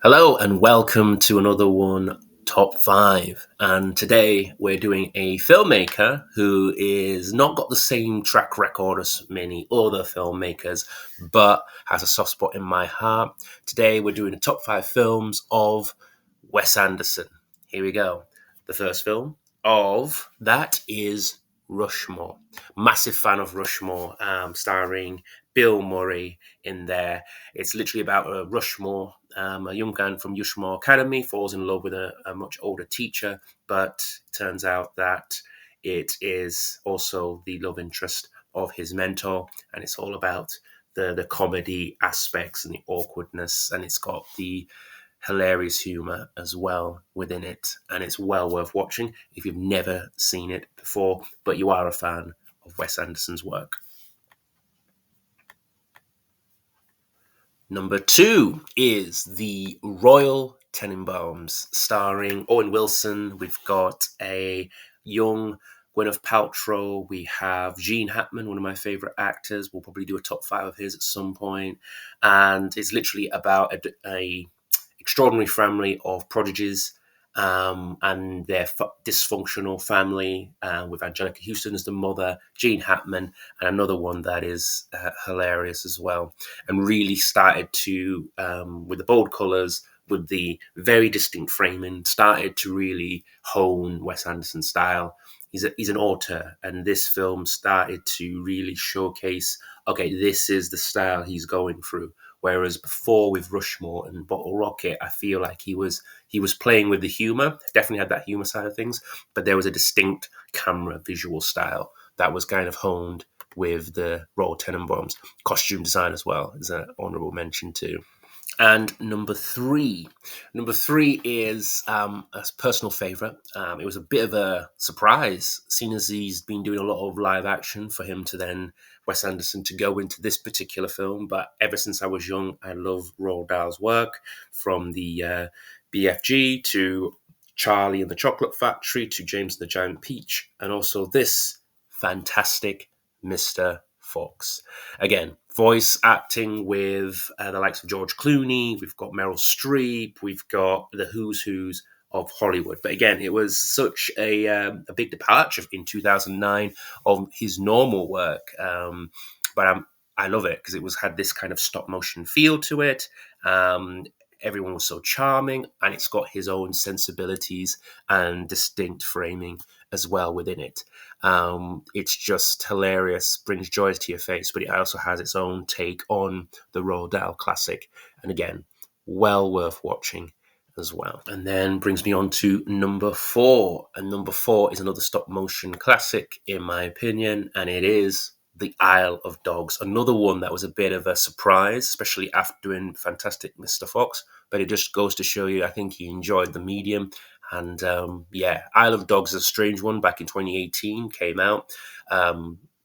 Hello and welcome to another one, Top 5. And today we're doing a filmmaker who is not got the same track record as many other filmmakers, but has a soft spot in my heart. Today we're doing the top 5 films of Wes Anderson. Here we go. The first film of that is Rushmore. Massive fan of Rushmore, starring Bill Murray in there. It's literally about Rushmore. A young man from Rushmore Academy falls in love with a much older teacher, but it turns out that it is also the love interest of his mentor, and it's all about the comedy aspects and the awkwardness, and it's got the hilarious humor as well within it, and it's well worth watching if you've never seen it before, but you are a fan of Wes Anderson's work. Number 2 is The Royal Tenenbaums, starring Owen Wilson. We've got a young Gwyneth Paltrow. We have Gene Hackman, one of my favourite actors. We'll probably do a top 5 of his at some point. And it's literally about a extraordinary family of prodigies and their dysfunctional family with Angelica Houston as the mother, Gene Hackman, and another one that is hilarious as well, and really started to, with the bold colours, with the very distinct framing, started to really hone Wes Anderson's style. He's an author, and this film started to really showcase, okay, this is the style he's going through. Whereas before with Rushmore and Bottle Rocket, I feel like he was playing with the humor, definitely had that humor side of things, but there was a distinct camera visual style that was kind of honed with the Royal Tenenbaums. Costume design as well is an honourable mention too. And number three is a personal favourite. It was a bit of a surprise, seeing as he's been doing a lot of live action, for him to then, Wes Anderson, to go into this particular film. But ever since I was young, I love Roald Dahl's work, from the BFG to Charlie and the Chocolate Factory to James and the Giant Peach, and also this fantastic Mr. Fox. Again, voice acting with the likes of George Clooney. We've got Meryl Streep. We've got the who's who's of Hollywood. But again, it was such a big departure in 2009 of his normal work. But I love it because it had this kind of stop motion feel to it. Everyone was so charming, and it's got his own sensibilities and distinct framing as well within it. It's just hilarious, brings joy to your face, but it also has its own take on the Roald Dahl classic. And again, well worth watching as well. And then brings me on to number 4. And number 4 is another stop motion classic, in my opinion, and it is The Isle of Dogs. Another one that was a bit of a surprise, especially after doing Fantastic Mr. Fox. But it just goes to show you, I think he enjoyed the medium. And Isle of Dogs is a strange one. Back in 2018, came out,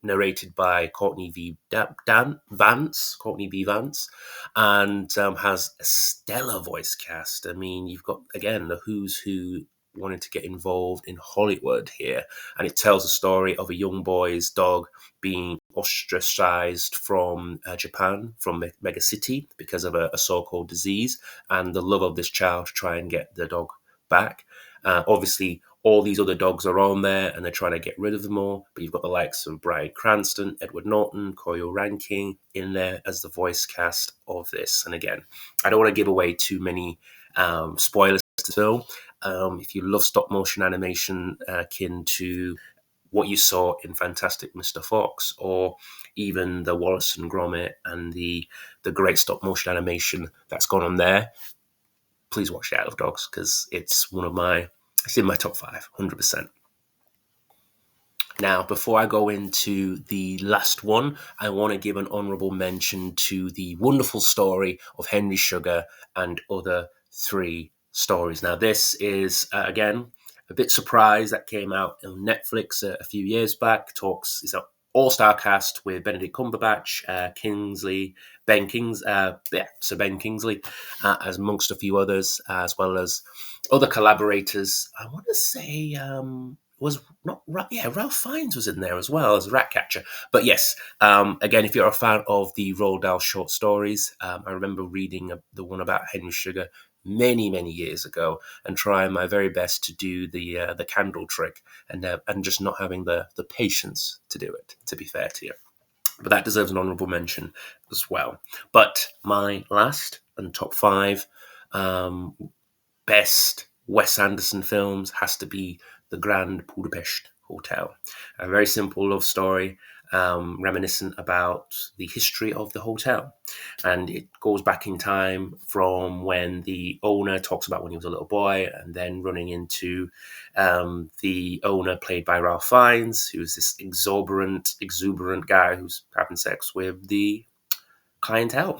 narrated by Courtney V. Vance, and has a stellar voice cast. I mean, you've got, again, the who's who wanted to get involved in Hollywood here, and it tells a story of a young boy's dog being ostracized from Japan, from Mega City, because of a so-called disease, and the love of this child to try and get the dog back. Obviously, all these other dogs are on there, and they're trying to get rid of them all. But you've got the likes of Bryan Cranston, Edward Norton, Koyo Rankin in there as the voice cast of this. And again, I don't want to give away too many spoilers to the film. If you love stop motion animation, akin to what you saw in Fantastic Mr. Fox, or even the Wallace and Gromit and the great stop motion animation that's gone on there, please watch The Isle of Dogs, because it's in my top 5, 100%. Now, before I go into the last one, I want to give an honourable mention to the wonderful story of Henry Sugar and Other 3 Stories. Now, this is, again, a bit surprised that came out on Netflix a few years back. It's an all-star cast with Benedict Cumberbatch, Sir Ben Kingsley, as amongst a few others, as well as other collaborators. I want to say Ralph Fiennes was in there as well as Ratcatcher. But yes, again, if you're a fan of the Roald Dahl short stories, I remember reading the one about Henry Sugar. many years ago, and trying my very best to do the candle trick, and just not having the patience to do it. To be fair to you, but that deserves an honourable mention as well. But my last and top five um, best Wes Anderson films has to be The Grand Budapest Hotel. A very simple love story, reminiscent about the history of the hotel. And it goes back in time from when the owner talks about when he was a little boy, and then running into the owner, played by Ralph Fiennes, who's this exuberant guy who's having sex with the clientele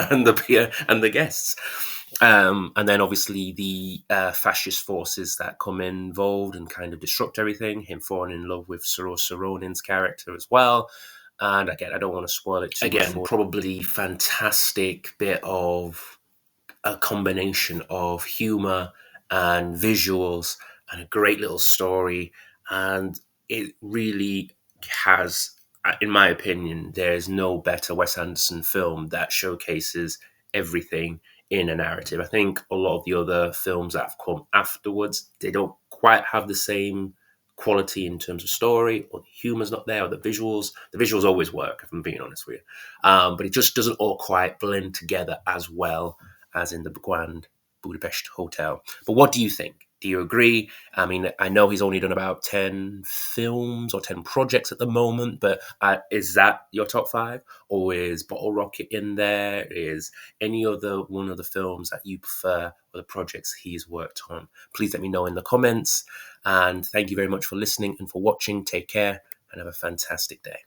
and the guests. And then obviously the fascist forces that come involved and kind of disrupt everything. Him falling in love with Saoirse Ronan's character as well. And again, I don't want to spoil it too much. Probably fantastic bit of a combination of humor and visuals and a great little story. And it really has, in my opinion, there's no better Wes Anderson film that showcases everything in a narrative. I think a lot of the other films that have come afterwards, they don't quite have the same quality in terms of story, or the humor's not there, or the visuals. The visuals always work, if I'm being honest with you. But it just doesn't all quite blend together as well as in the Grand Budapest Hotel. But what do you think? Do you agree? I mean, I know he's only done about 10 films or 10 projects at the moment, but is that your top five? Or is Bottle Rocket in there? Is any other one of the films that you prefer, or the projects he's worked on? Please let me know in the comments. And thank you very much for listening and for watching. Take care and have a fantastic day.